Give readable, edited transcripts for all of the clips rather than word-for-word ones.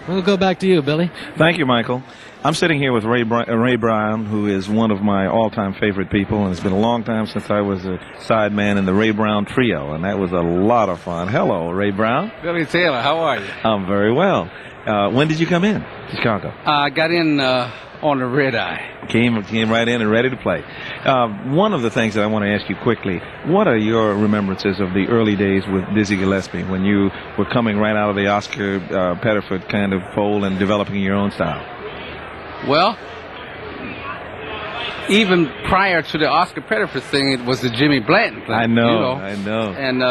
We'll go back to you, Billy. Thank you, Michael. I'm sitting here with Ray Brown, who is one of my all-time favorite people, and it's been a long time since I was a sideman in the Ray Brown Trio, and that was a lot of fun. Hello, Ray Brown. Billy Taylor, how are you? I'm very well. When did you come in to Chicago? I got in on the red eye. Came right in and ready to play. One of the things that I want to ask you quickly, what are your remembrances of the early days with Dizzy Gillespie when you were coming right out of the Oscar Pettiford kind of fold and developing your own style? Well, even prior to the Oscar Pettiford thing, it was the Jimmy Blanton thing. I know, you know? I know. And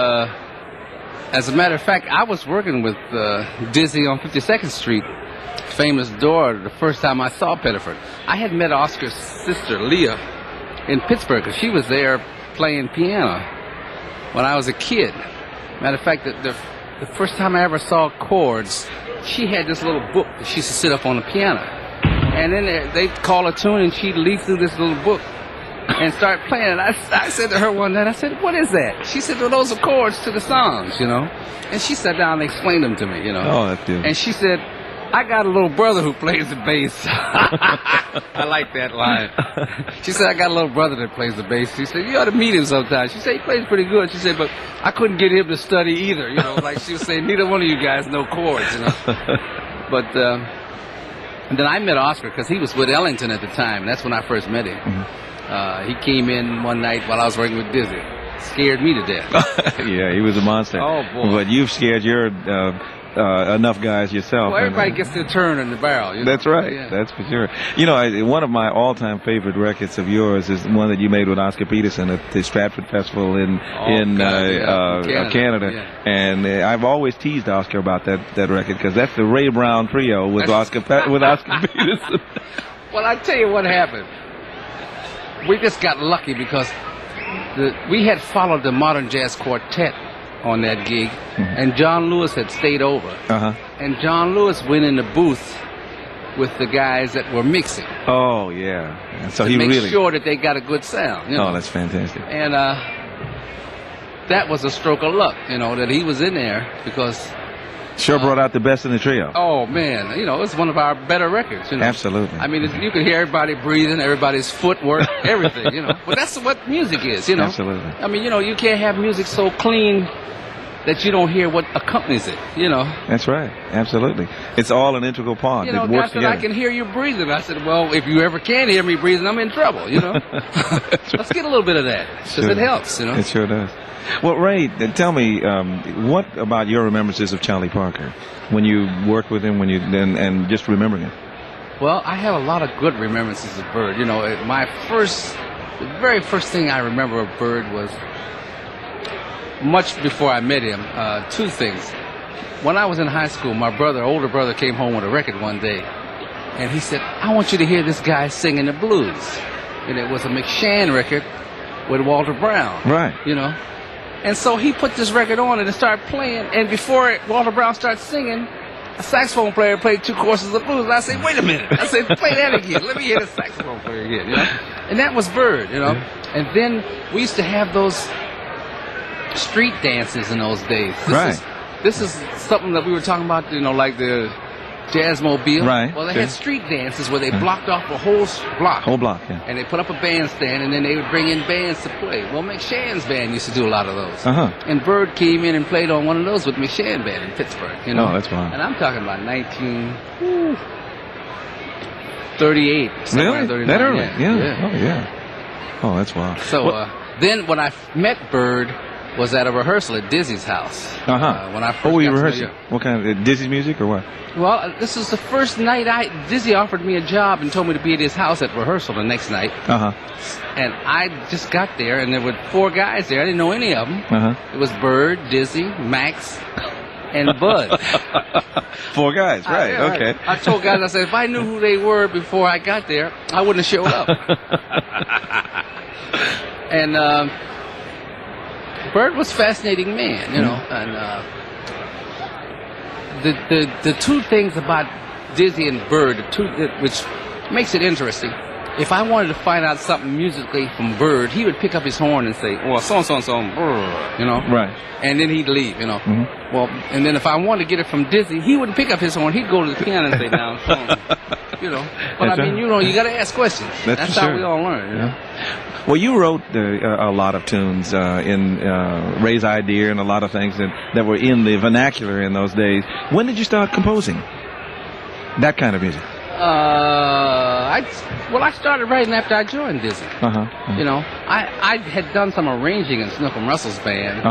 as a matter of fact, I was working with Dizzy on 52nd Street, famous door, the first time I saw Pettiford. I had met Oscar's sister, Leah, in Pittsburgh, because she was there playing piano when I was a kid. Matter of fact, the first time I ever saw chords, she had this little book that she used to sit up on the piano. And then they'd call a tune, and she'd leaf through this little book and start playing. And I said to her one night, I said, "What is that?" She said, "Well, those are chords to the songs, you know." And she sat down and explained them to me, you know. Oh, that's beautiful. And she said, "I got a little brother who plays the bass." I like that line. She said, "I got a little brother that plays the bass." She said, "You ought to meet him sometime." She said, "He plays pretty good." She said, "But I couldn't get him to study either." You know, like she was saying, neither one of you guys know chords, you know. But and then I met Oscar because he was with Ellington at the time, and that's when I first met him. Mm-hmm. He came in one night while I was working with Dizzy. Scared me to death. Yeah, he was a monster. Oh, boy. But you've scared your enough guys yourself. Well, everybody gets their turn in the barrel. You know? That's right. Yeah. That's for sure. You know, one of my all-time favorite records of yours is one that you made with Oscar Peterson at the Stratford Festival in Canada. Yeah. And I've always teased Oscar about that record because that's the Ray Brown Trio with Oscar Peterson. Well, I tell you what happened. We just got lucky because we had followed the Modern Jazz Quartet on that gig, and John Lewis had stayed over. And John Lewis went in the booth with the guys that were mixing. Oh, yeah. And so he make really sure that they got a good sound. You know? Oh, that's fantastic. And that was a stroke of luck, you know, that he was in there because... Sure brought out the best in the trio. Oh, man. You know, it's one of our better records, you know. Absolutely. I mean, you could hear everybody breathing, everybody's footwork, everything, you know. But that's what music is, you know. Absolutely. I mean, you know, you can't have music so clean that you don't hear what accompanies it, you know. That's right. Absolutely. It's all an integral part. You know, it works God said, I can hear you breathing. I said, well, if you ever can hear me breathing, I'm in trouble, you know. Let's get a little bit of that, because it helps, you know. It sure does. Well, Ray, tell me, what about your remembrances of Charlie Parker when you worked with him, and just remembering him? Well, I have a lot of good remembrances of Bird. You know, the very first thing I remember of Bird was much before I met him. Two things. When I was in high school, my older brother, came home with a record one day, and he said, "I want you to hear this guy singing the blues." And it was a McShann record with Walter Brown. Right. You know. And so he put this record on and it started playing. And before Walter Brown started singing, a saxophone player played two courses of blues. And I said, "Wait a minute." I said, "Play that again. Let me hear the saxophone player again." You know? And that was Bird, you know. Yeah. And then we used to have those street dances in those days. This is something that we were talking about, you know, like the Jazzmobile. Right. Well, they had street dances where they blocked off a whole block. Whole block, yeah. And they put up a bandstand, and then they would bring in bands to play. Well, McShann's band used to do a lot of those. And Bird came in and played on one of those with McShann band in Pittsburgh, you know. Oh, that's fine. And I'm talking about 1938. Really? 39. That early? Yeah. Oh, yeah. Oh, that's wild. So then when I met Bird, was at a rehearsal at Dizzy's house. When I first were you got to rehearsing? What kind of Dizzy's music or what? Well, this is the first night Dizzy offered me a job and told me to be at his house at rehearsal the next night. And I just got there, and there were 4 guys there. I didn't know any of them. It was Bird, Dizzy, Max, and Bud. 4 guys, right? Okay. I told guys, I said, if I knew who they were before I got there, I wouldn't have showed up. And Bird was a fascinating man, you know, and the two things about Dizzy and Bird, which makes it interesting. if I wanted to find out something musically from Bird, he would pick up his horn and say, "Well, so and so, you know." Right. And then he'd leave, you know. Mm-hmm. Well, and then if I wanted to get it from Dizzy, he wouldn't pick up his horn. He'd go to the piano and say, "Now, you know." But That's I mean, right. you know, you got to ask questions. That's how sure. we all learn, you know. Well, you wrote a lot of tunes in Ray's Idea and a lot of things that were in the vernacular in those days. When did you start composing that kind of music? I started writing after I joined Dizzy. You know, I had done some arranging in Snookum Russell's band,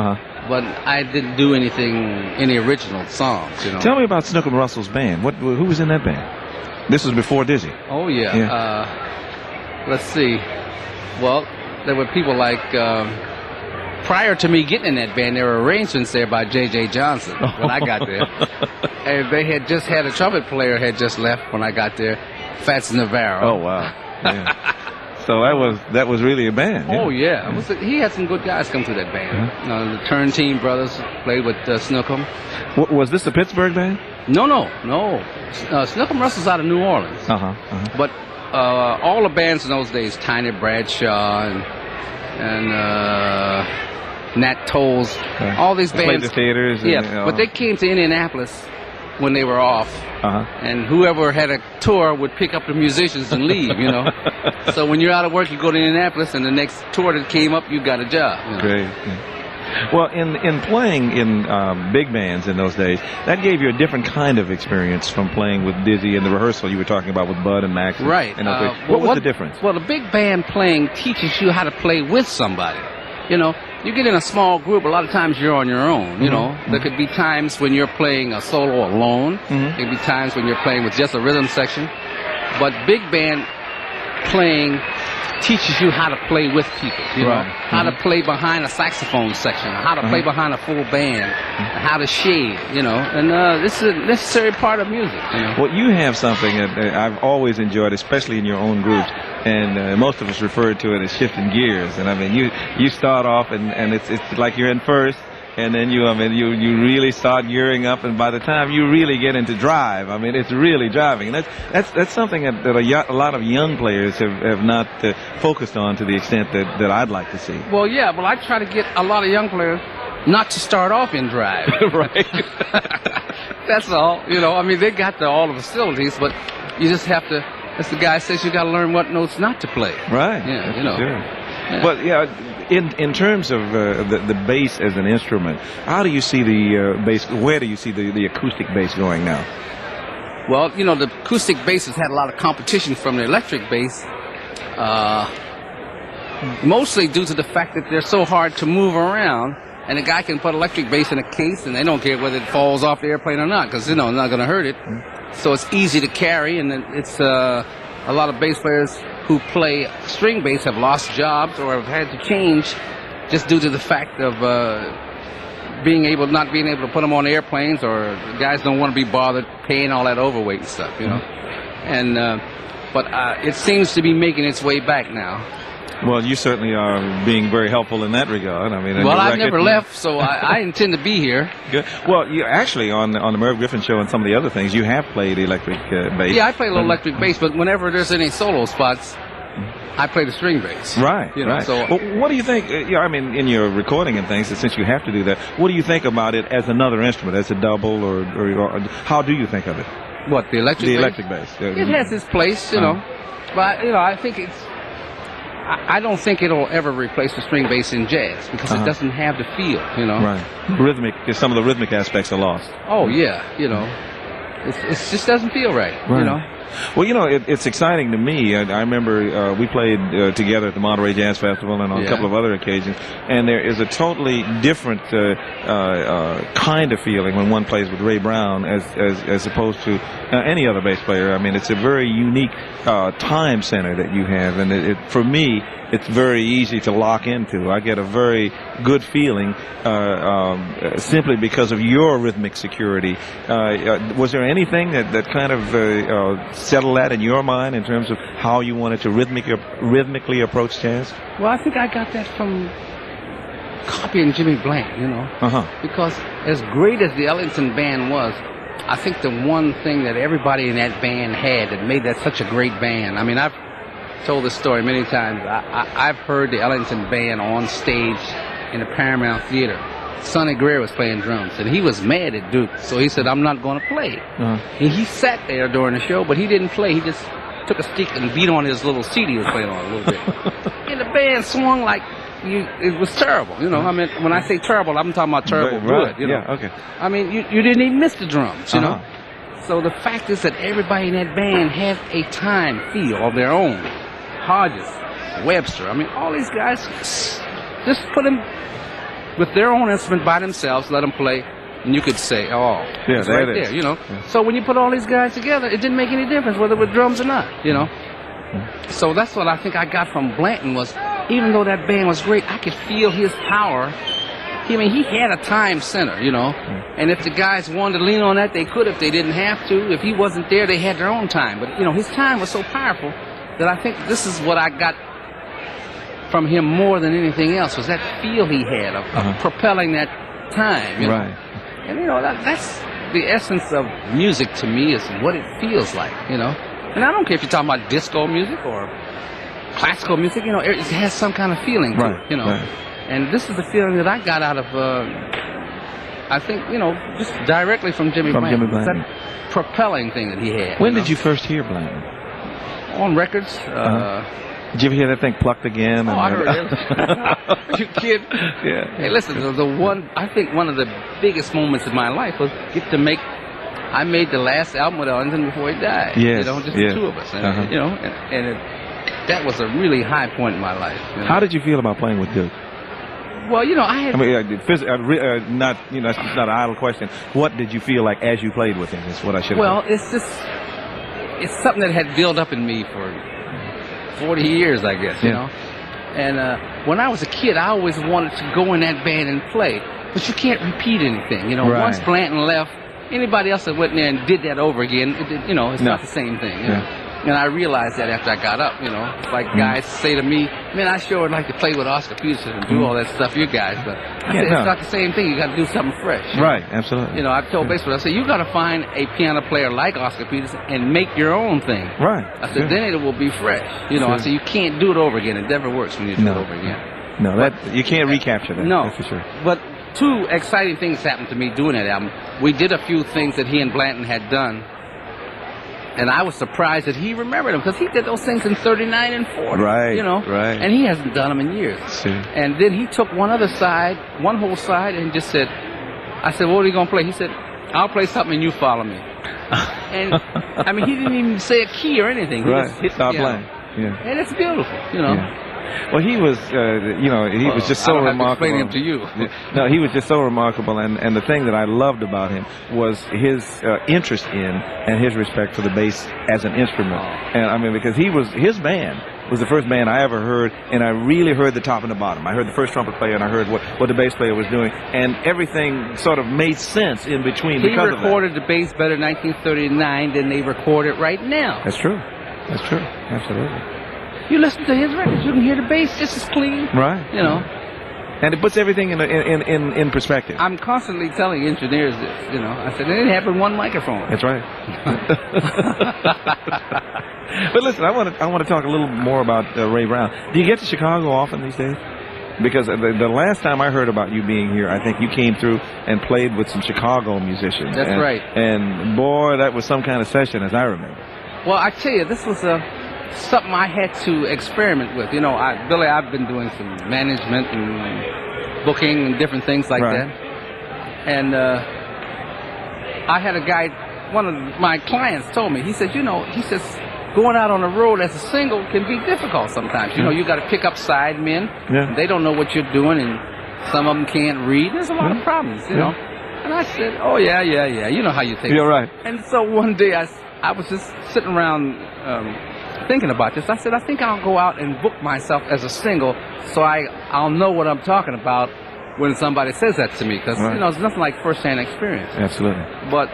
but I didn't do any original songs. You know. Tell me about Snookum Russell's band. Who was in that band? This was before Dizzy. Oh yeah. Let's see. Well, there were people like. Prior to me getting in that band, there were arrangements there by J.J. Johnson when I got there. And they had just had a trumpet player had just left when I got there, Fats Navarro. Oh, wow. Yeah. So that was really a band. Yeah. Oh, yeah. He had some good guys come through that band. The Turntine Brothers played with Snookum. Was this the Pittsburgh band? No. Snookum Russell's out of New Orleans. But all the bands in those days, Tiny Bradshaw and Nat Tolles, all these bands played the theaters. But they came to Indianapolis when they were off, and whoever had a tour would pick up the musicians and leave. You know, so when you're out of work, you go to Indianapolis, and the next tour that came up, you got a job. You know? Great. Yeah. Well, in playing in big bands in those days, that gave you a different kind of experience from playing with Dizzy and the rehearsal you were talking about with Bud and Max. Right. And what was the difference? Well, the big band playing teaches you how to play with somebody. You know, you get in a small group, a lot of times you're on your own, you know. There could be times when you're playing a solo alone. There could be times when you're playing with just a rhythm section. But big band playing teaches you how to play with people, you know, how to play behind a saxophone section, how to play behind a full band, how to shade, you know, and this is a necessary part of music. You know? Well, you have something that I've always enjoyed, especially in your own groups, and most of us refer to it as shifting gears. And I mean, you start off and it's like you're in first. And then you really start gearing up, and by the time you really get into drive, I mean, it's really driving. And that's something that a lot of young players have not focused on to the extent that I'd like to see. Well, yeah, I try to get a lot of young players not to start off in drive. Right. That's all. You know, I mean, they got all the facilities, but you just have to, as the guy says, you got to learn what notes not to play. Right. Yeah, you know. Sure. Yeah. But yeah. In terms of the bass as an instrument, how do you see the bass? Where do you see the acoustic bass going now? Well, you know, the acoustic bass has had a lot of competition from the electric bass, mostly due to the fact that they're so hard to move around. And a guy can put electric bass in a case, and they don't care whether it falls off the airplane or not, because, you know, it's not going to hurt it. So it's easy to carry, and it's a lot of bass players who play string bass have lost jobs or have had to change just due to the fact of not being able to put them on airplanes, or guys don't want to be bothered paying all that overweight and stuff, you know. And but it seems to be making its way back now. Well, you certainly are being very helpful in that regard. I mean, well, I've never left, so I intend to be here. Good. Well, you actually on the Merv Griffin show and some of the other things, you have played electric bass. Yeah, I play a little electric bass, but whenever there's any solo spots, I play the string bass. Right. You know, right. So, well, what do you think? I mean, in your recording and things, since you have to do that, what do you think about it as another instrument, as a double, or how do you think of it? What, the electric bass? The electric bass. It has its place, you know, but you know, I think I don't think it'll ever replace the string bass in jazz because it doesn't have the feel, you know. Right. Some of the rhythmic aspects are lost. Oh yeah, you know, it just doesn't feel right, you know. Well, you know, it's exciting to me. I remember we played together at the Monterey Jazz Festival and on a couple of other occasions, and there is a totally different kind of feeling when one plays with Ray Brown as opposed to any other bass player. I mean, it's a very unique time center that you have, and for me, it's very easy to lock into. I get a very good feeling simply because of your rhythmic security. Was there anything that kind of settled that in your mind in terms of how you wanted to rhythmically approach jazz? Well, I think I got that from copying Jimmy Blank, you know. Because as great as the Ellington band was, I think the one thing that everybody in that band had that made that such a great band, I mean, I've told this story many times. I've heard the Ellington Band on stage in the Paramount Theater. Sonny Greer was playing drums, and he was mad at Duke, so he said, I'm not going to play. And he sat there during the show, but he didn't play. He just took a stick and beat on his little seat he was playing on a little bit. And the band swung like it was terrible. You know, I mean, when I say terrible, I'm talking about terrible good. You know? Yeah, okay. I mean, you didn't even miss the drums, you know. So the fact is that everybody in that band had a time feel of their own. Hodges, Webster, I mean, all these guys, just put them with their own instrument by themselves, let them play, and you could say, oh, yeah, it's right there, you know. Yeah. So when you put all these guys together, it didn't make any difference whether it was drums or not, you know. So that's what I think I got from Blanton was, even though that band was great, I could feel his power. I mean, he had a time center, you know, and if the guys wanted to lean on that, they could if they didn't have to. If he wasn't there, they had their own time. But, you know, his time was so powerful that I think this is what I got from him more than anything else, was that feel he had of propelling that time. You know? Right. And, you know, that's the essence of music to me, is what it feels like, you know. And I don't care if you're talking about disco music or classical music, you know, it has some kind of feeling to it, you know. Right. And this is the feeling that I got out of, I think, you know, just directly from Jimmy Blanton. That propelling thing that he had. When did you first hear Blanton? On records. Did you ever hear that thing Plucked Again? Oh, I heard it. You kid? Yeah. Hey, listen, I think one of the biggest moments of my life was I made the last album with Ellington before he died. Yes. You know, just the two of us. And, you know, that was a really high point in my life. You know? How did you feel about playing with Duke? Well, you know, I mean, not, you know, it's not an idle question. What did you feel like as you played with him? Is what I should. Well, it's something that had built up in me for 40 years, I guess, you know. And when I was a kid, I always wanted to go in that band and play. But you can't repeat anything, you know. Once Blanton left, anybody else that went in there and did that over again, you know, it's not the same thing. You know? And I realized that after I got up, you know. It's like guys say to me, man, I sure would like to play with Oscar Peterson and do all that stuff, you guys. But I said, it's not the same thing. You got to do something fresh. Right, absolutely. You know, I told bass players, I said, you got to find a piano player like Oscar Peterson and make your own thing. Right. I said, then it will be fresh. You know, I said, you can't do it over again. It never works when you do it over again. No, you can't recapture that. No. That's for sure. But two exciting things happened to me doing that album. We did a few things that he and Blanton had done, and I was surprised that he remembered them, because he did those things in 39 and 40. Right. You know? Right. And he hasn't done them in years. Sure. And then he took one whole side, and just said, I said, what are you going to play? He said, I'll play something and you follow me. And, I mean, he didn't even say a key or anything. He just hit the piano. Yeah. And it's beautiful, you know. Yeah. Well, he was, you know, he was just so remarkable. I don't have to explain him to you. No, he was just so remarkable, and the thing that I loved about him was his interest in and his respect for the bass as an instrument. And I mean, because his band was the first band I ever heard, and I really heard the top and the bottom. I heard the first trumpet player, and I heard what the bass player was doing, and everything sort of made sense in between. He recorded the bass better in 1939 than they record it right now. That's true. That's true. Absolutely. You listen to his records, you can hear the bass just as clean. Right. You know. And it puts everything in perspective. I'm constantly telling engineers this, you know. I said, it didn't happen one microphone. That's right. But listen, I want to talk a little more about Ray Brown. Do you get to Chicago often these days? Because the last time I heard about you being here, I think you came through and played with some Chicago musicians. That's right. And boy, that was some kind of session, as I remember. Well, I tell you, this was something I had to experiment with. You know, Billy, I've been doing some management and booking and different things like that. And I had a guy, one of my clients told me, he said, you know, going out on the road as a single can be difficult sometimes. You know, you got to pick up side men. Yeah. They don't know what you're doing, and some of them can't read. There's a lot of problems, you know. And I said, oh, yeah. You know how you think. You're right. And so one day I was just sitting around thinking about this. I said, I think I'll go out and book myself as a single so I'll know what I'm talking about when somebody says that to me, because, you know, it's nothing like first-hand experience. Absolutely. But,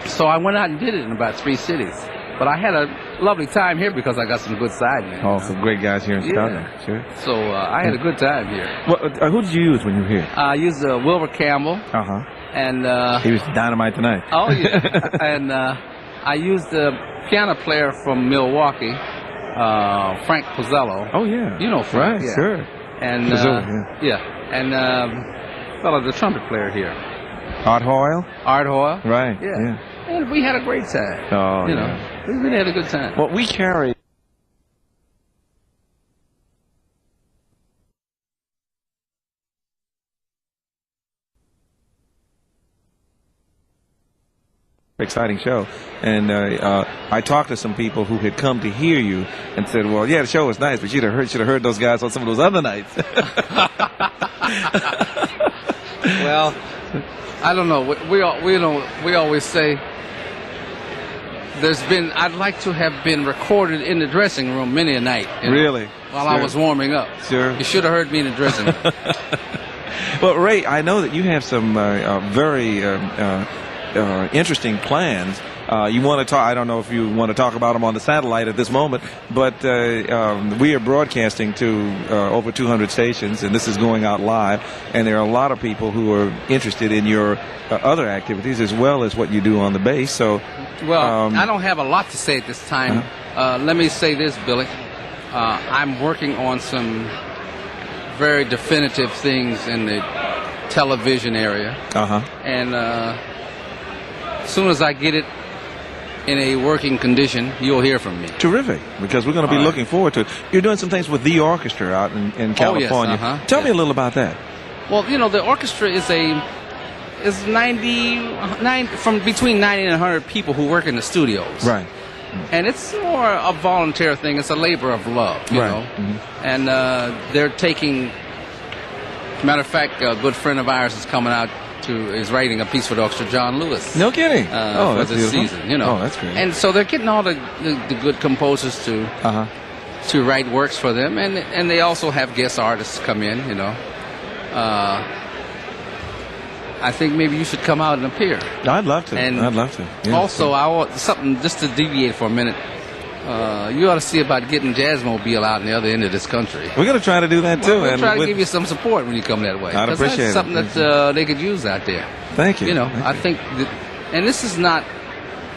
so I went out and did it in about 3 cities. But I had a lovely time here because I got some good side men. Oh, some great guys here in Chicago. Sure. So I had a good time here. Well, who did you use when you were here? I used Wilbur Campbell. Uh-huh. And he was dynamite tonight. Oh, yeah. And I used the piano player from Milwaukee, Frank Pozzello. Oh yeah. You know Frank, right? yeah. Sure. And and the trumpet player here, Art Hoyle. Art Hoyle. Right. Yeah. And we had a great time. Oh, you know, we really had a good time. Well, we carry. Exciting show, and I talked to some people who had come to hear you and said, "Well, yeah, the show was nice, but should have heard those guys on some of those other nights." Well, I don't know. We always say I'd like to have been recorded in the dressing room many a night. Really? While I was warming up. Sure. You should have heard me in the dressing room. Well, Ray, I know that you have some very interesting plans. You want to talk? I don't know if you want to talk about them on the satellite at this moment, but we are broadcasting to over 200 stations, and this is going out live. And there are a lot of people who are interested in your other activities as well as what you do on the bass. So, well, I don't have a lot to say at this time. Let me say this, Billy. I'm working on some very definitive things in the television area, and as soon as I get it in a working condition, you'll hear from me. Terrific, because we're going to be looking forward to it. You're doing some things with the orchestra out in California. Oh, yes, Tell me a little about that. Well, you know, the orchestra is from between 90 and 100 people who work in the studios. Right. And it's more a volunteer thing. It's a labor of love, you know. And they're taking. Matter of fact, a good friend of ours is coming out is writing a piece for the orchestra, John Lewis. No kidding. For that's this beautiful. season, you know. Oh, that's great. And so they're getting all the good composers to write works for them, and they also have guest artists come in, you know. I think maybe you should come out and appear. I'd love to. And I'd love to. Yeah. Also, I want something just to deviate for a minute. You ought to see about getting Jazzmobile out in the other end of this country. We're going to try to do that too. We'll try to give you some support when you come that way. I'd appreciate that's something it. that they could use out there. Thank you. You know, I think, and this is not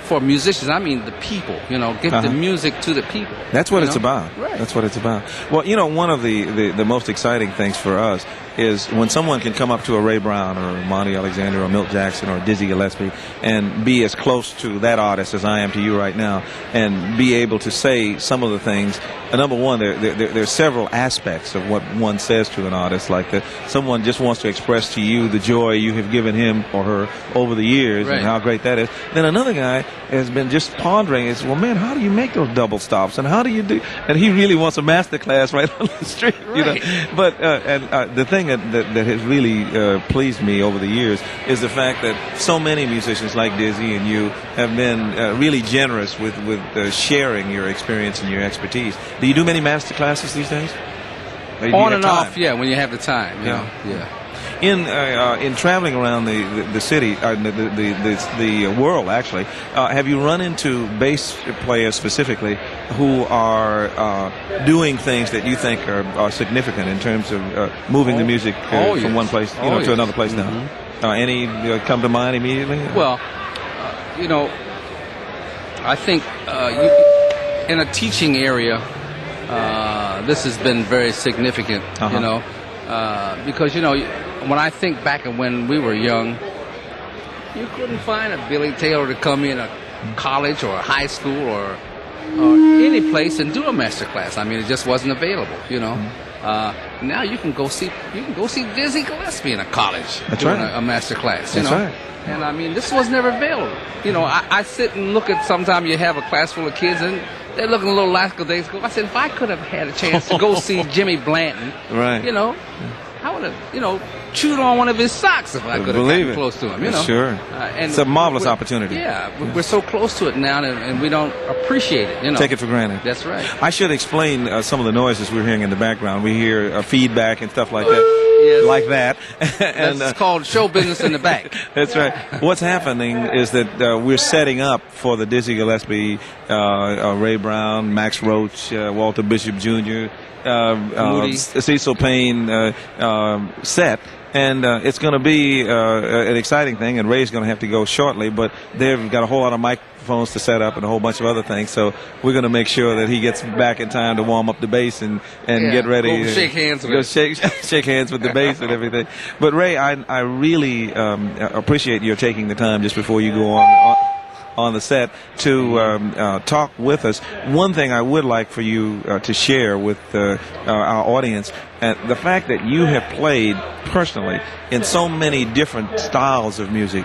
for musicians. I mean the people. You know, get the music to the people. That's what it's about. Right. That's what it's about. Well, you know, one of the most exciting things for us is when someone can come up to a Ray Brown or Monty Alexander or Milt Jackson or Dizzy Gillespie and be as close to that artist as I am to you right now and be able to say some of the things. Number one, there's several aspects of what one says to an artist, like that someone just wants to express to you the joy you have given him or her over the years and how great that is. Then another guy has been just pondering, is, well, man, how do you make those double stops and how do you do, and he really wants a master class right on the street, you know. But the thing that has really pleased me over the years is the fact that so many musicians like Dizzy and you have been really generous with sharing your experience and your expertise. Do you do many master classes these days? On and off, yeah, when you have the time. You know? Yeah. In traveling around the city, the world, actually, have you run into bass players specifically who are doing things that you think are significant in terms of moving the music from one place to another place now? Any come to mind immediately? Well, you know, I think in a teaching area, this has been very significant, you know, because, you know, when I think back of when we were young, you couldn't find a Billy Taylor to come in a college or a high school or any place and do a master class. I mean, it just wasn't available, you know. Now you can go see Dizzy Gillespie in a college doing a master class, you know. Right. And I mean, this was never available. You know, I sit and look at, sometimes you have a class full of kids and they're looking a little lackadaisical. I said, if I could have had a chance to go see Jimmy Blanton, you know, I would have, you know, chewed on one of his socks if I could have gotten close to him, you know. Sure. And it's a marvelous opportunity. Yeah, we're so close to it now, and we don't appreciate it, you know. Take it for granted. That's right. I should explain some of the noises we're hearing in the background. We hear feedback and stuff like that. Yes. Like that. And that's called show business in the back. That's right. What's happening is that we're setting up for the Dizzy Gillespie, Ray Brown, Max Roach, Walter Bishop Jr., Moody. Cecil Payne set. And it's going to be an exciting thing, and Ray's going to have to go shortly, but they've got a whole lot of microphones to set up and a whole bunch of other things. So we're going to make sure that he gets back in time to warm up the bass and get ready. Go shake hands with shake hands with the bass and everything. But Ray, I really appreciate your taking the time just before you go on the set to talk with us. One thing I would like for you to share with our audience, the fact that you have played personally in so many different styles of music.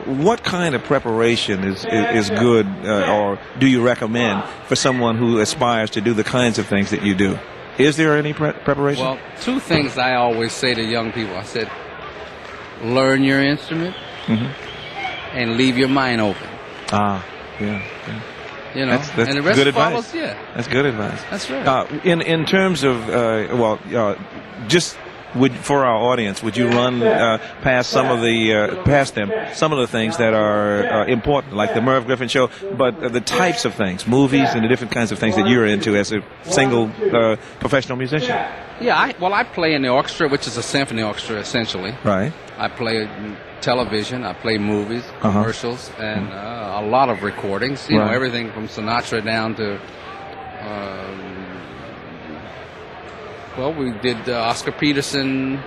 What kind of preparation is good, or do you recommend for someone who aspires to do the kinds of things that you do? Is there any preparation? Well, two things I always say to young people. I said, learn your instrument and leave your mind open. Yeah. You know, that's and the rest good follows. Advice. Yeah, that's good advice. That's right. In terms of just for our audience, would you run past some of the things that are important, like the Merv Griffin Show, but the types of things, movies, and the different kinds of things that you're into as a single professional musician? Yeah, I play in the orchestra, which is a symphony orchestra essentially. Right. I play television, I play movies, commercials, and a lot of recordings. You know, everything from Sinatra down to, well, we did Oscar Peterson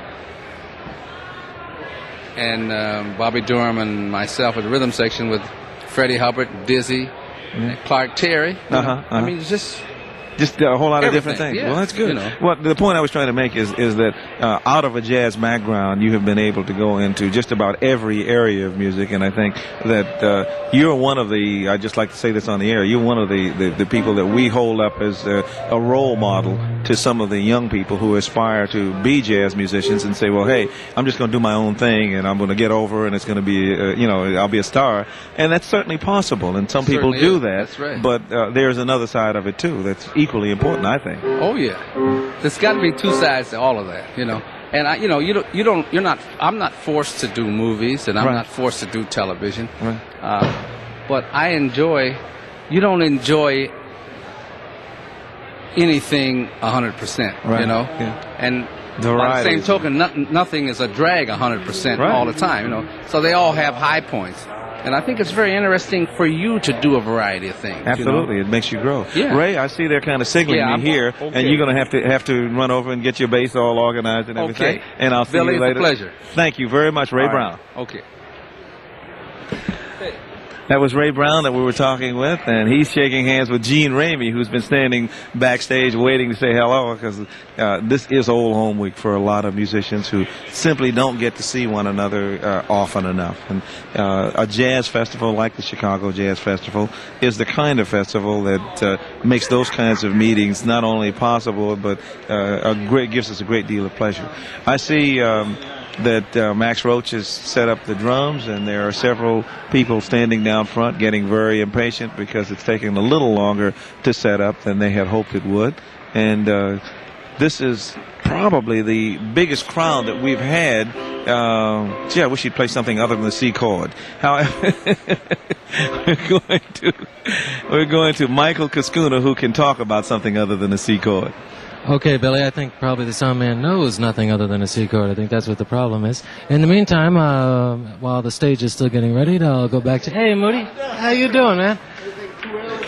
and Bobby Durham and myself at the rhythm section with Freddie Hubbard, Dizzy, and Clark Terry. I mean, it's just a whole lot of different everything, things. yeah, Well, that's good. you know. Well, the point I was trying to make is that out of a jazz background, you have been able to go into just about every area of music, and I think that you're one of the, I just like to say this on the air, you're one of the people that we hold up as a role model to some of the young people who aspire to be jazz musicians and say, well, hey, I'm just going to do my own thing, and I'm going to get over, and it's going to be, I'll be a star. And that's certainly possible, and some people do that. That's right. But there's another side of it, too, that's equally important, I think. Oh yeah, there's got to be two sides to all of that, you know. And I'm not forced to do movies, and I'm not forced to do television. Right. But you don't enjoy anything 100%, Right. you know. Yeah. And Variety. by the same token, nothing is a drag 100% all the time, you know. So they all have high points. And I think it's very interesting for you to do a variety of things. Absolutely, you know? It makes you grow. Yeah. Ray, I see they're kind of signaling me here, and you're going to have to run over and get your bass all organized and everything. Okay. And I'll see Billy, you later. it's a pleasure. Thank you very much, Ray Brown. Okay. That was Ray Brown that we were talking with, and he's shaking hands with Gene Ramey, who's been standing backstage waiting to say hello, because this is Old Home Week for a lot of musicians who simply don't get to see one another often enough. And a jazz festival like the Chicago Jazz Festival is the kind of festival that makes those kinds of meetings not only possible, but gives us a great deal of pleasure. I see that Max Roach has set up the drums, and there are several people standing down front getting very impatient because it's taking a little longer to set up than they had hoped it would. And this is probably the biggest crowd that we've had. I wish he'd play something other than the C chord. However, we're going to Michael Kaskuna, who can talk about something other than the C chord. Okay, Billy, I think probably the sound man knows nothing other than a C chord. I think that's what the problem is. In the meantime, while the stage is still getting ready, I'll go back to, hey, Moody, how you doing, man?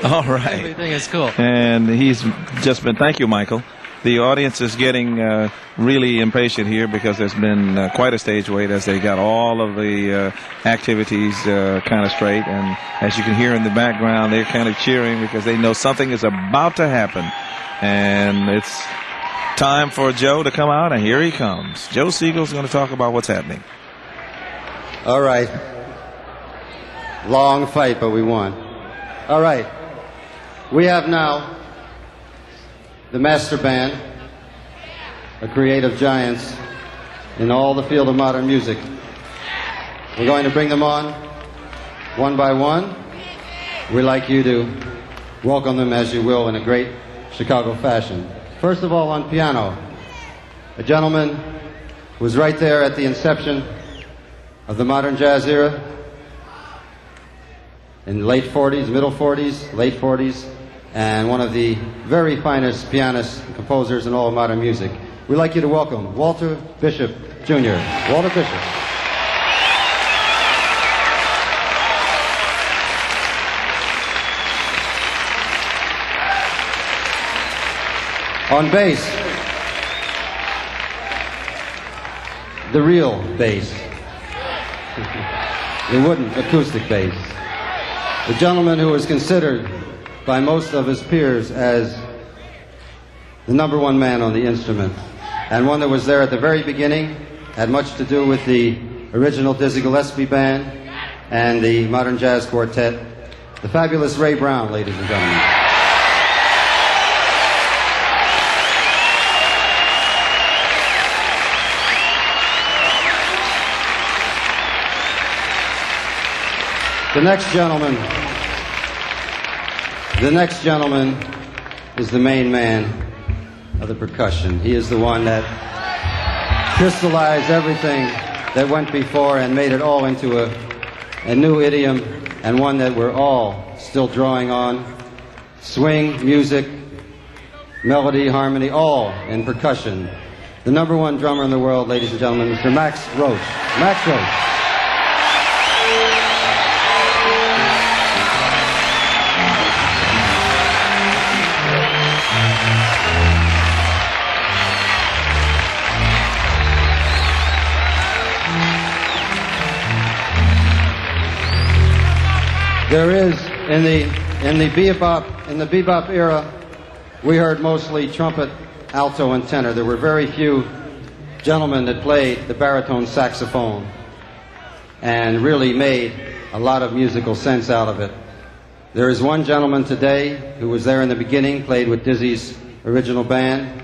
All right. Everything is cool. And he's just been, thank you, Michael. The audience is getting really impatient here because there's been quite a stage wait as they got all of the activities kind of straight. And as you can hear in the background, they're kind of cheering because they know something is about to happen. And it's time for Joe to come out, and here he comes. Joe Segal's going to talk about what's happening. All right. Long fight, but we won. All right. We have now the master band, a creative giants in all the field of modern music. We're going to bring them on one by one. We'd like you to welcome them as you will in a great Chicago fashion. First of all, on piano, a gentleman who was right there at the inception of the modern jazz era in the late 40s, middle 40s, late 40s, and one of the very finest pianists and composers in all of modern music. We'd like you to welcome Walter Bishop Jr. Walter Bishop. On bass, the real bass, the wooden acoustic bass. The gentleman who is considered by most of his peers as the #1 man on the instrument, and one that was there at the very beginning, had much to do with the original Dizzy Gillespie band and the modern jazz quartet, the fabulous Ray Brown, ladies and gentlemen. The next gentleman is the main man of the percussion. He is the one that crystallized everything that went before and made it all into a new idiom, and one that we're all still drawing on. Swing, music, melody, harmony, all in percussion. The #1 drummer in the world, ladies and gentlemen, Mr. Max Roach. Max Roach. There is, in the bebop era, we heard mostly trumpet, alto, and tenor. There were very few gentlemen that played the baritone saxophone and really made a lot of musical sense out of it. There is one gentleman today who was there in the beginning, played with Dizzy's original band,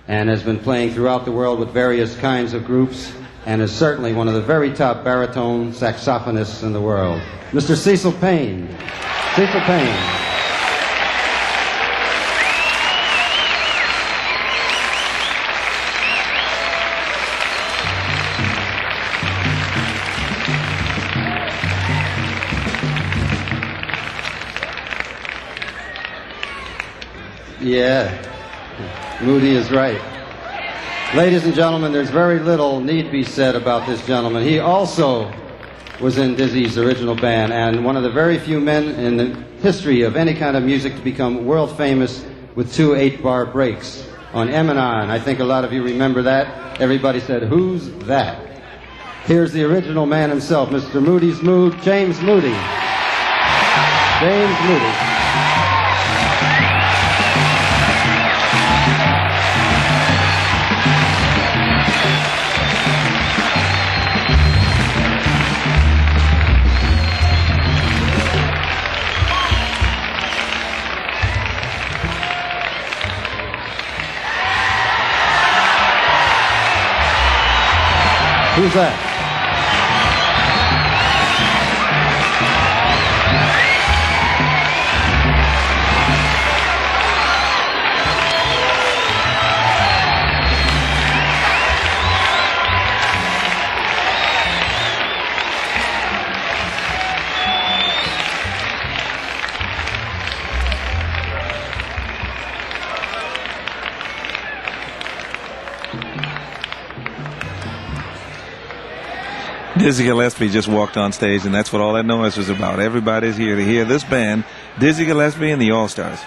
and has been playing throughout the world with various kinds of groups, and is certainly one of the very top baritone saxophonists in the world. Mr. Cecil Payne. Cecil Payne. Yeah, Moody is right. Ladies and gentlemen, there's very little need be said about this gentleman. He also was in Dizzy's original band, and one of the very few men in the history of any kind of music to become world famous with 2 8-bar breaks on M&I. I think a lot of you remember that. Everybody said, "Who's that?" Here's the original man himself, Mr. Moody's Mood, James Moody. James Moody. Who's that? Dizzy Gillespie just walked on stage, and that's what all that noise was about. Everybody's here to hear this band, Dizzy Gillespie and the All-Stars.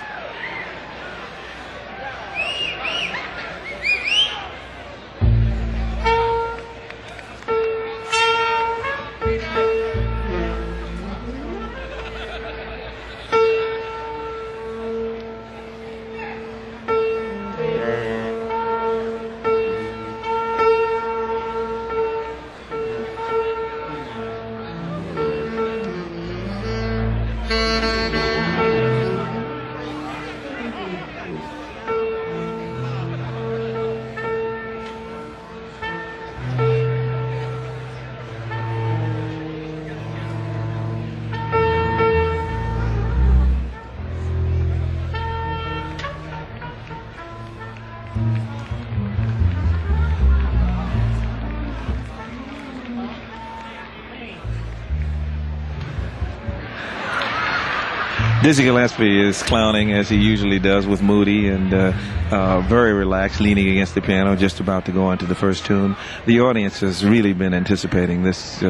Dizzy Gillespie is clowning as he usually does with Moody, and very relaxed, leaning against the piano, just about to go into the first tune. The audience has really been anticipating this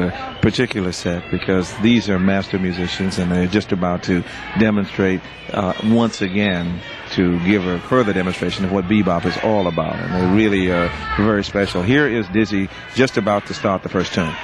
particular set because these are master musicians, and they're just about to demonstrate once again to give a further demonstration of what bebop is all about, and they really are very special. Here is Dizzy just about to start the first tune.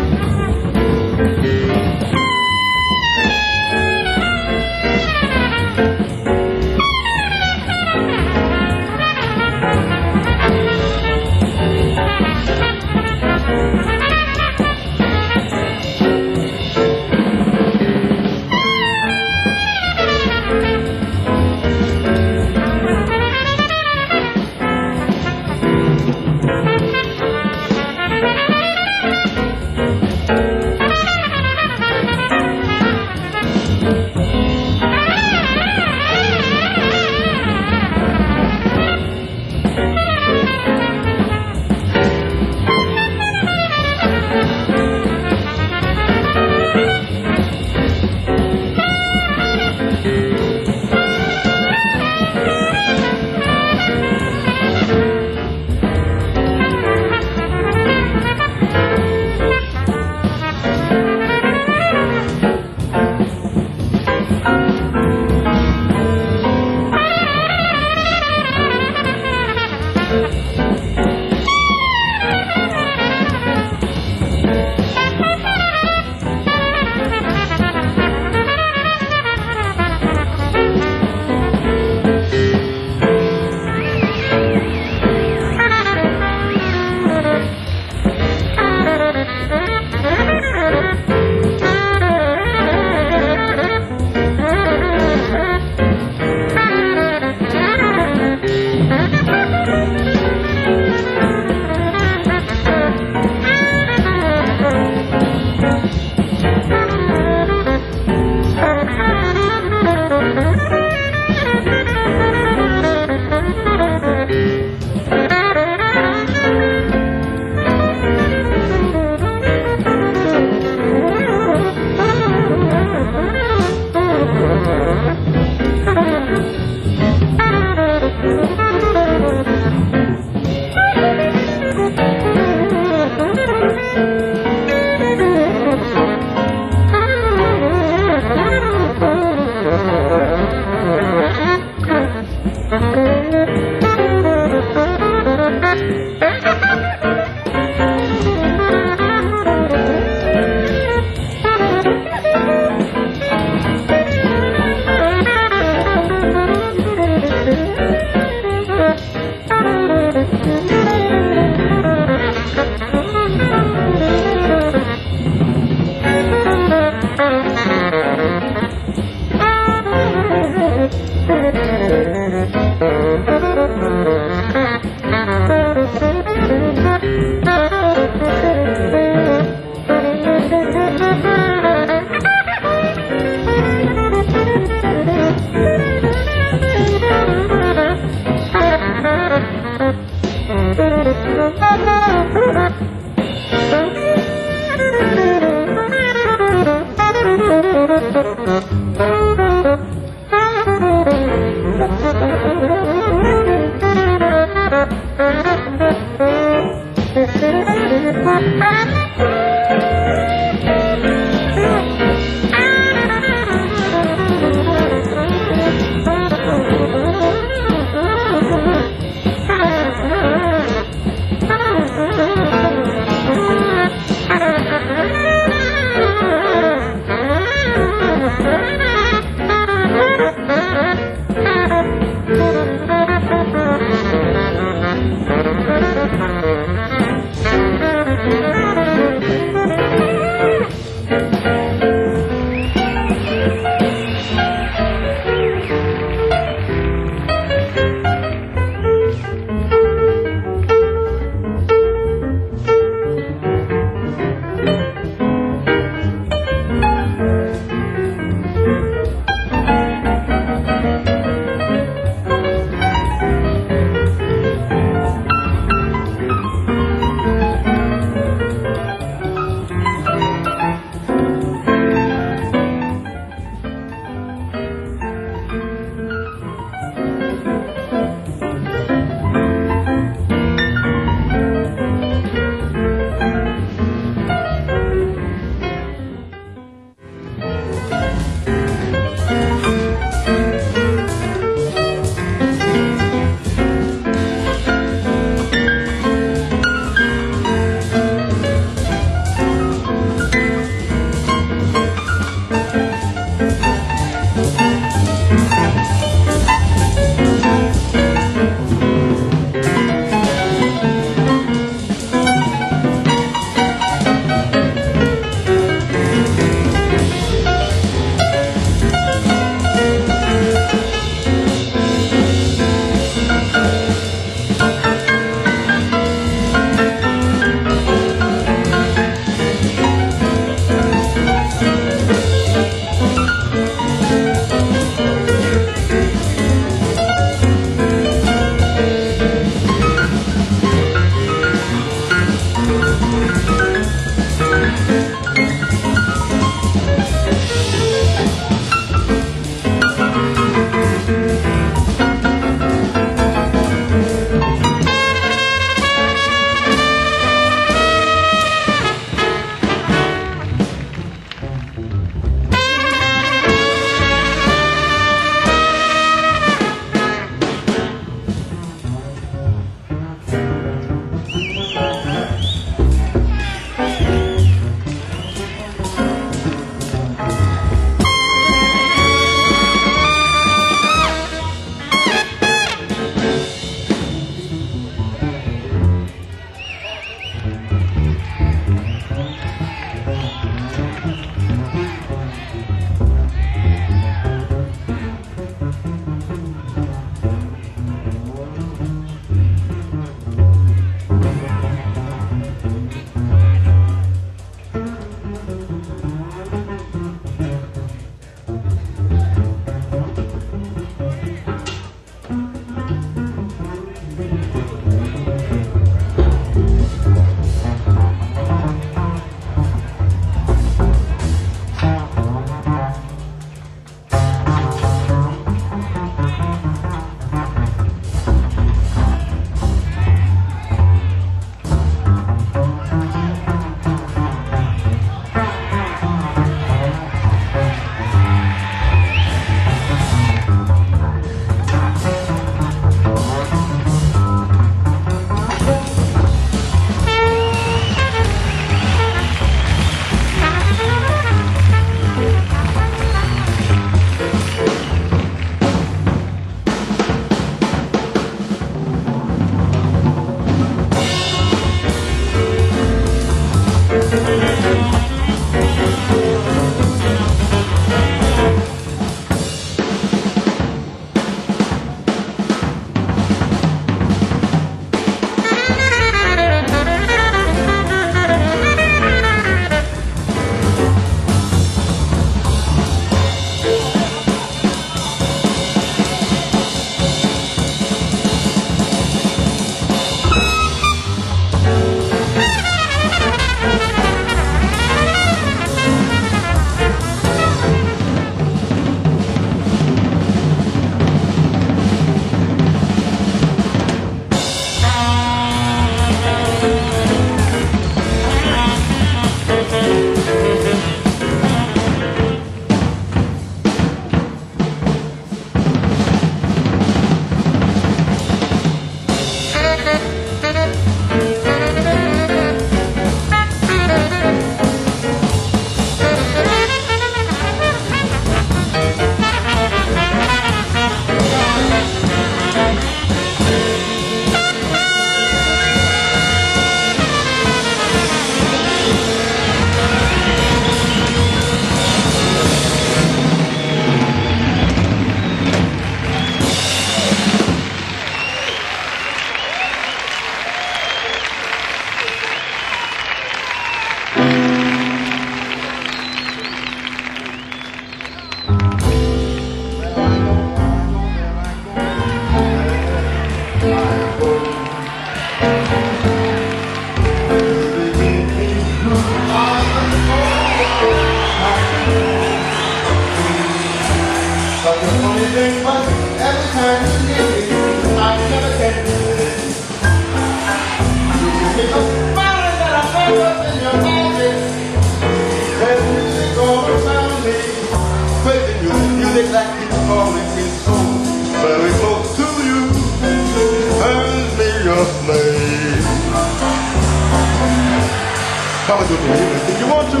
Come and do it for you. If you want to,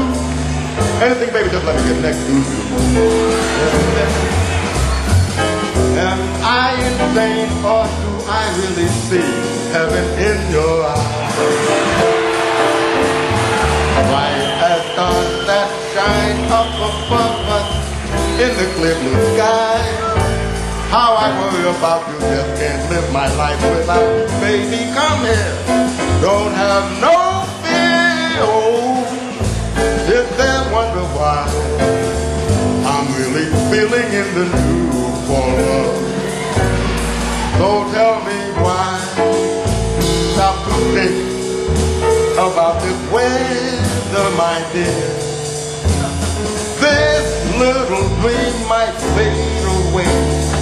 anything, baby, just let me get next to you. Am I insane or do I really see heaven in your eyes? Bright as stars that shine up above us in the clear blue sky. How I worry about you, just can't live my life without you. Baby, come here, don't have no fear. Oh, sit there, wonder why I'm really feeling in the new for love. So tell me why stop to think about this weather, my dear. This little dream might fade away.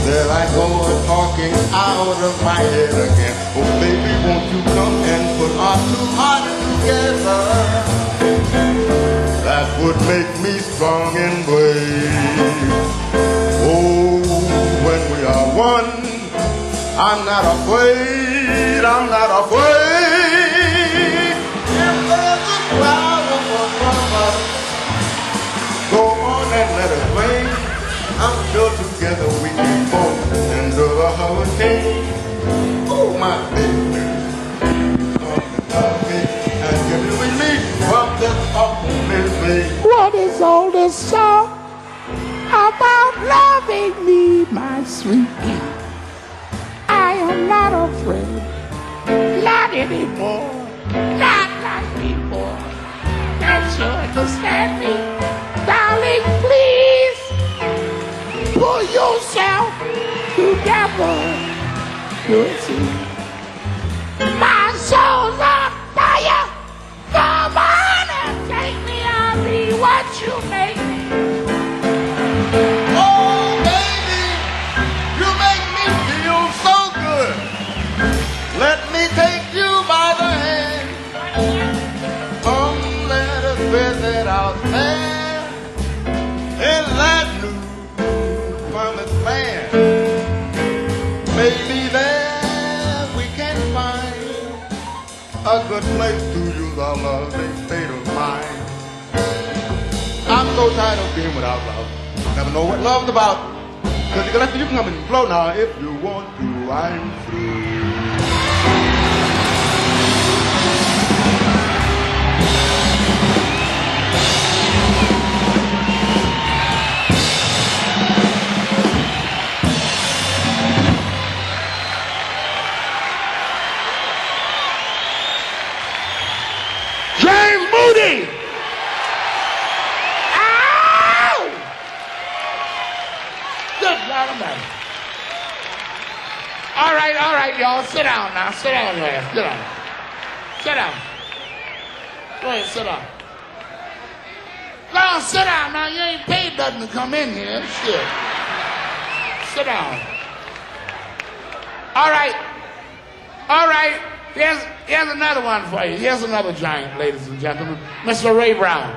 There I go talking out of my head again. Oh baby, won't you come and put our two hearts together? That would make me strong and brave. Oh, when we are one, I'm not afraid, I'm not afraid. If there's a cloud above us, go on and let it rain. I'm sure together we can both endure a hurricane. Oh, my baby, come and love me and give me relief from this awful misery. What is all this song about loving me, my sweet? I am not afraid, not anymore, not like before. Can't you understand me? Darling, please pull yourself together. You see, my soul's on fire. Come on and take me, I'll be what you make me. Oh, baby, you make me feel so good. Let me take you by the hand. Come, let us visit out there in that new promised land. Maybe there we can find a good place to use our loving state of mind. I'm so tired of being without love. Never know what love's about. Cause Gillespie, you can come and blow now if you want to. I'm through. James Moody! Ow! Good God Almighty. All right, y'all. Sit down now. Sit down there. Sit down. Sit down. Go ahead, sit down. Go on, sit down now. You ain't paid nothing to come in here. Shit. Sit down. All right. Here's another one for you. Here's another giant, ladies and gentlemen. Mr. Ray Brown.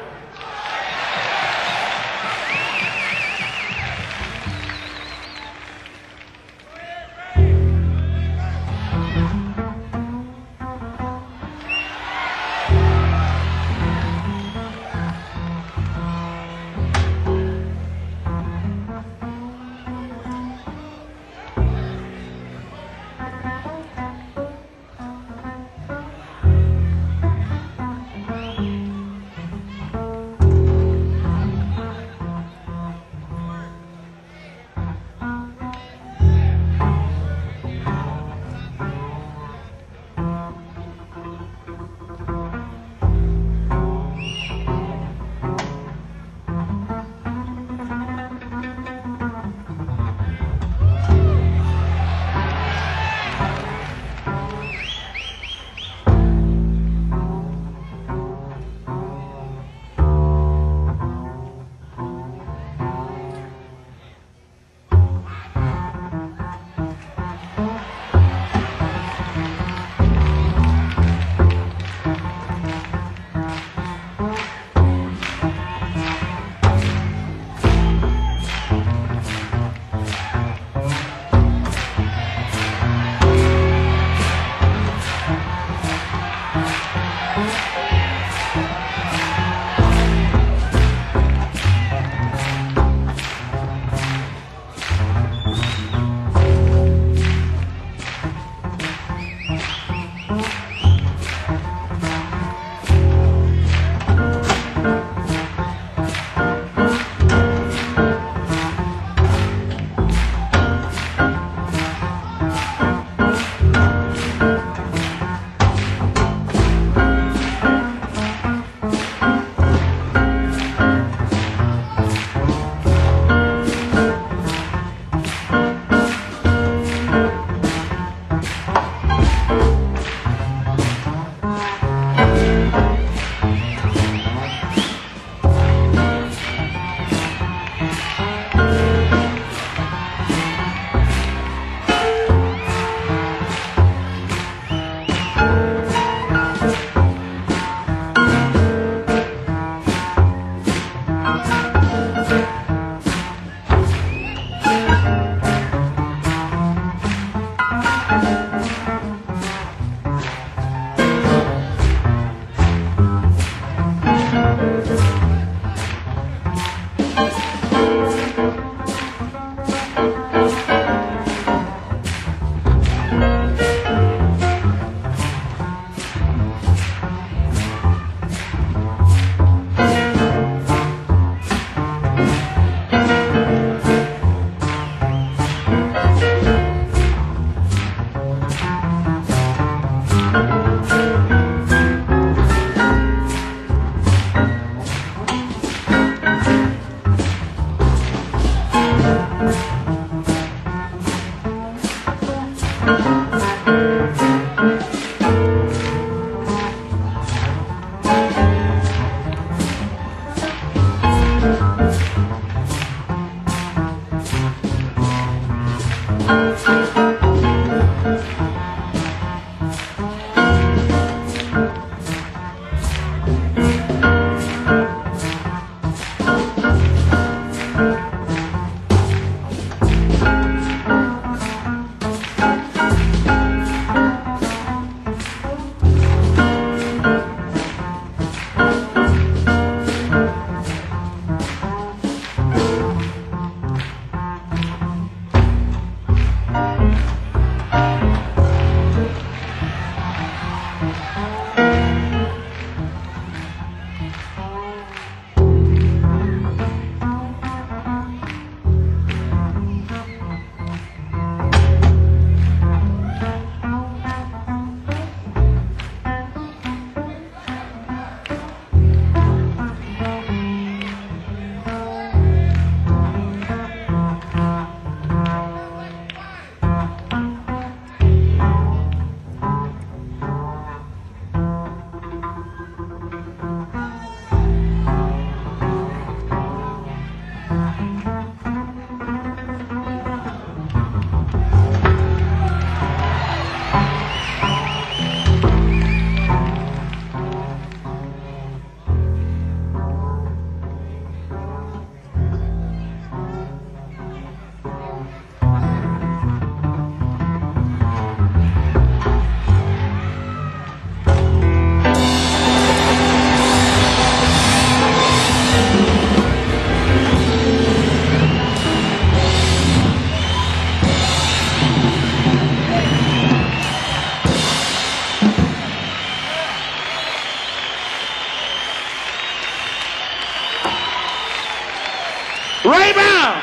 Ray Brown.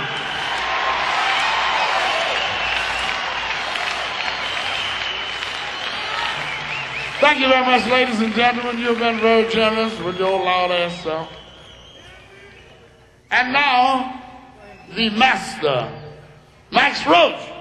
Thank you very much, ladies and gentlemen. You've been very generous with your loud ass stuff. And now, the master, Max Roach.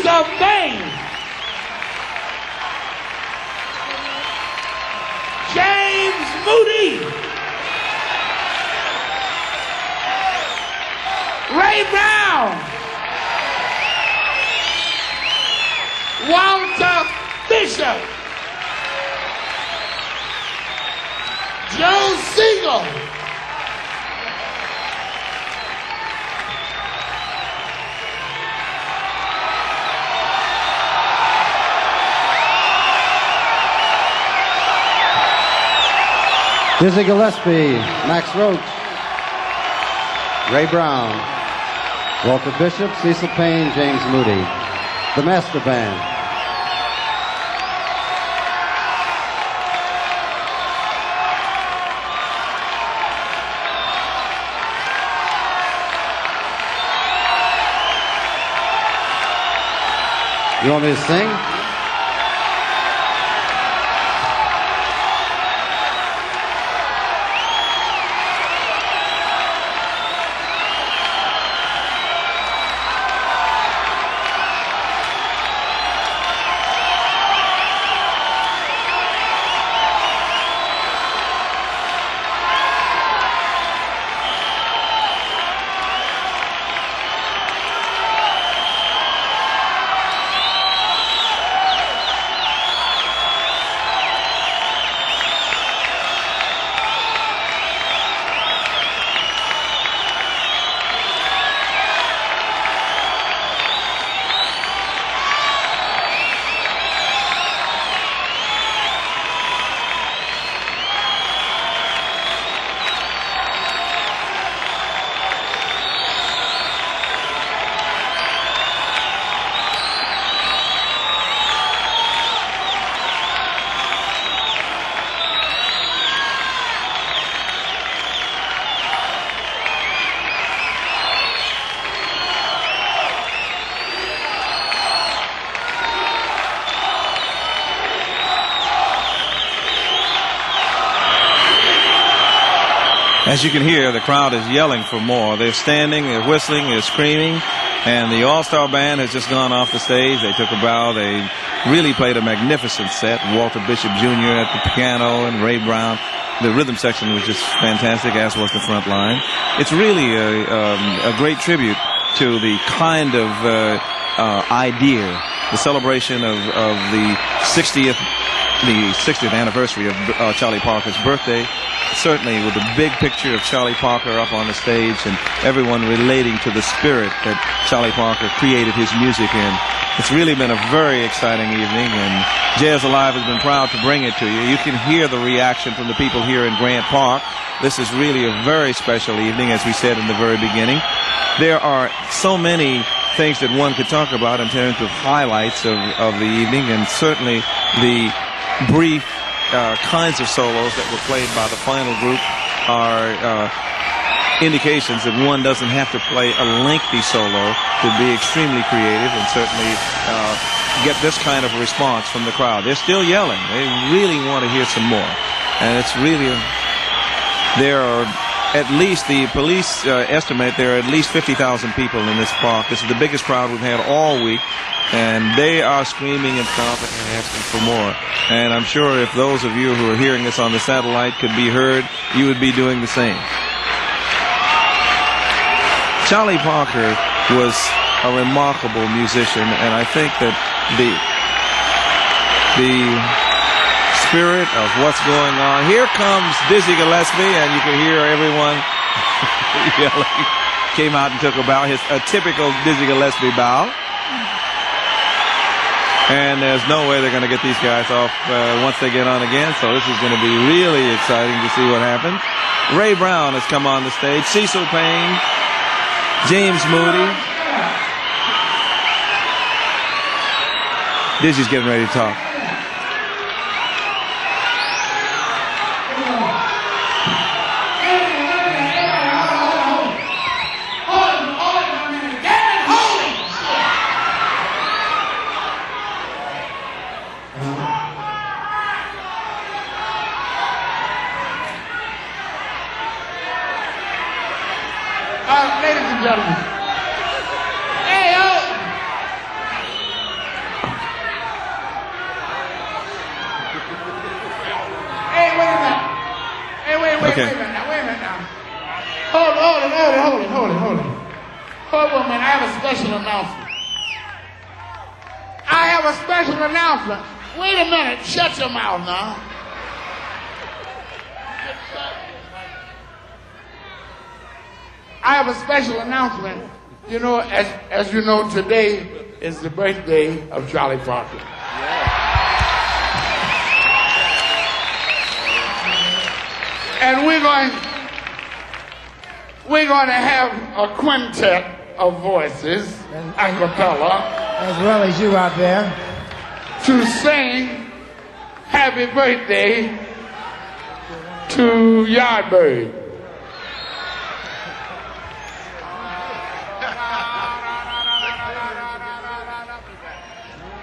of Payne, James Moody, Ray Brown, Walter Bishop, Joe Segal, Dizzy Gillespie, Max Roach, Ray Brown, Walter Bishop, Cecil Payne, James Moody. The Master Band. You want me to sing? As you can hear, the crowd is yelling for more. They're standing, they're whistling, they're screaming, and the All-Star Band has just gone off the stage. They took a bow. They really played a magnificent set. Walter Bishop Jr. at the piano and Ray Brown. The rhythm section was just fantastic, as was the front line. It's really a great tribute to the kind of idea, the celebration of the 60th anniversary of Charlie Parker's birthday. Certainly with the big picture of Charlie Parker up on the stage and everyone relating to the spirit that Charlie Parker created his music in. It's really been a very exciting evening, and Jazz Alive has been proud to bring it to you. You can hear the reaction from the people here in Grant Park. This is really a very special evening, as we said in the very beginning. There are so many things that one could talk about in terms of highlights of the evening, and certainly the brief kinds of solos that were played by the final group are indications that one doesn't have to play a lengthy solo to be extremely creative and certainly get this kind of response from the crowd. They're still yelling. They really want to hear some more. And it's really, there are at least, the police estimate there are at least 50,000 people in this park. This is the biggest crowd we've had all week. And they are screaming and stomping and asking for more. And I'm sure if those of you who are hearing this on the satellite could be heard, you would be doing the same. Charlie Parker was a remarkable musician, and I think that the spirit of what's going on. Here comes Dizzy Gillespie, and you can hear everyone yelling. Came out and took a bow, a typical Dizzy Gillespie bow. And there's no way they're going to get these guys off once they get on again. So this is going to be really exciting to see what happens. Ray Brown has come on the stage. Cecil Payne. James Moody. Dizzy's getting ready to talk. Ladies and gentlemen, hey, Okay. Wait a minute now. Hold it. Hold on a minute. I have a special announcement. Wait a minute. Shut your mouth now. I have a special announcement. You know, as you know, today is the birthday of Charlie Parker. And we're going to have a quintet of voices, a cappella, as well as you out there, to sing happy birthday to Yardbird.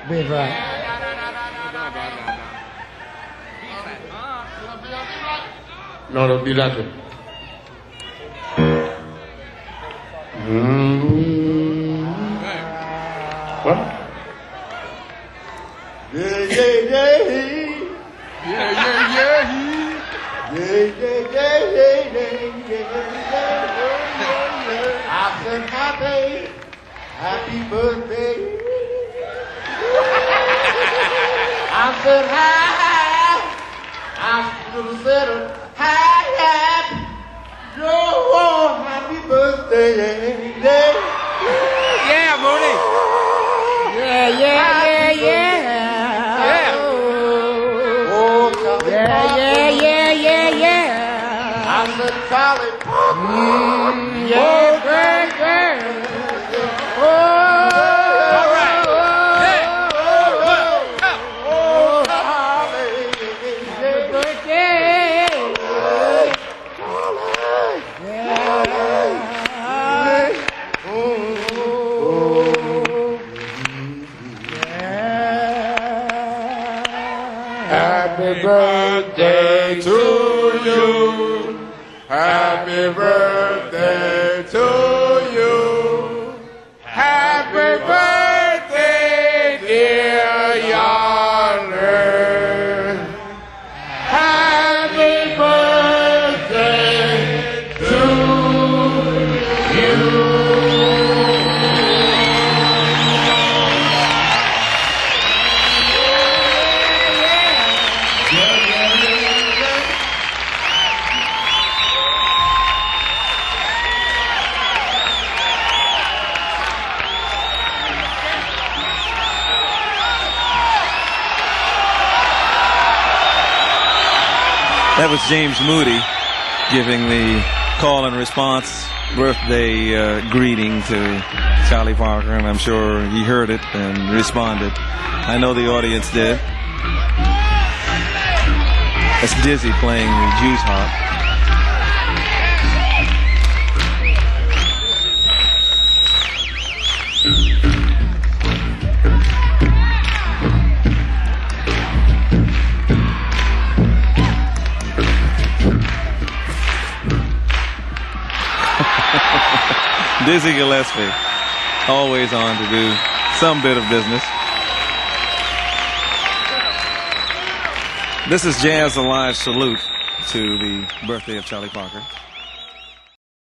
Be right. No, it'll be that way. What? I said happy birthday. I said hi. I said hi. Joe, happy birthday. Yeah, Moody. Yeah. Oh, Yeah. I said Charlie. All right. Hey. Happy birthday to you. Happy birthday to you. Happy birthday, dear Yonder. Happy birthday to you. That was James Moody giving the call and response birthday greeting to Charlie Parker, and I'm sure he heard it and responded. I know the audience did. That's Dizzy playing the Juice Harp. Dizzy Gillespie, always on to do some bit of business. This is Jazz Alive Salute to the birthday of Charlie Parker.